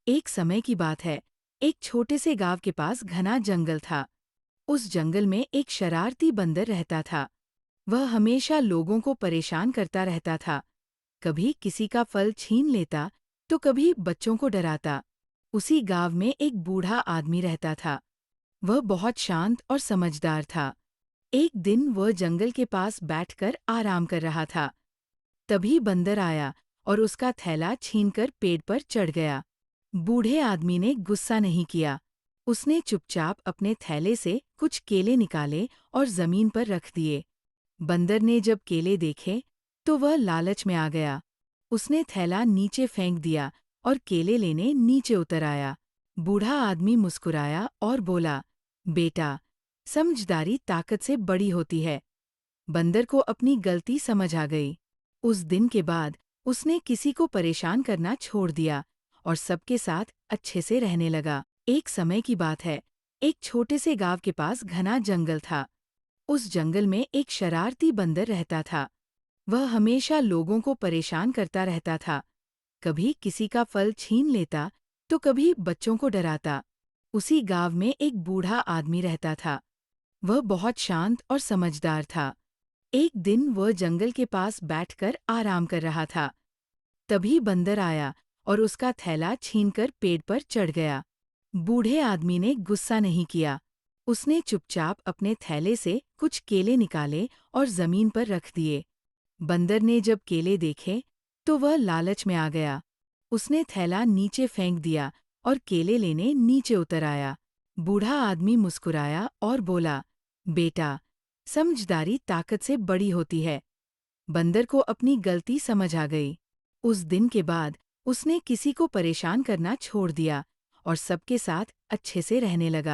एक समय की बात है। एक छोटे से गांव के पास घना जंगल था। उस जंगल में एक शरारती बंदर रहता था। वह हमेशा लोगों को परेशान करता रहता था। कभी किसी का फल छीन लेता तो कभी बच्चों को डराता। उसी गांव में एक बूढ़ा आदमी रहता था। वह बहुत शांत और समझदार था। एक दिन वह जंगल के पास बैठकर आराम कर रहा था। तभी बंदर आया और उसका थैला छीनकर पेड़ पर चढ़ गया। बूढ़े आदमी ने गुस्सा नहीं किया। उसने चुपचाप अपने थैले से कुछ केले निकाले और जमीन पर रख दिए। बंदर ने जब केले देखे तो वह लालच में आ गया। उसने थैला नीचे फेंक दिया और केले लेने नीचे उतर आया। बूढ़ा आदमी मुस्कुराया और बोला, बेटा, समझदारी ताकत से बड़ी होती है। बंदर को अपनी गलती समझ आ गई। उस दिन के बाद उसने किसी को परेशान करना छोड़ दिया और सबके साथ अच्छे से रहने लगा। एक समय की बात है। एक छोटे से गांव के पास घना जंगल था। उस जंगल में एक शरारती बंदर रहता था। वह हमेशा लोगों को परेशान करता रहता था। कभी किसी का फल छीन लेता तो कभी बच्चों को डराता। उसी गांव में एक बूढ़ा आदमी रहता था। वह बहुत शांत और समझदार था। एक दिन वह जंगल के पास बैठकर आराम कर रहा था। तभी बंदर आया और उसका थैला छीनकर पेड़ पर चढ़ गया। बूढ़े आदमी ने गुस्सा नहीं किया। उसने चुपचाप अपने थैले से कुछ केले निकाले और जमीन पर रख दिए। बंदर ने जब केले देखे तो वह लालच में आ गया। उसने थैला नीचे फेंक दिया और केले लेने नीचे उतर आया। बूढ़ा आदमी मुस्कुराया और बोला, बेटा, समझदारी ताकत से बड़ी होती है। बंदर को अपनी गलती समझ आ गई। उस दिन के बाद उसने किसी को परेशान करना छोड़ दिया और सबके साथ अच्छे से रहने लगा।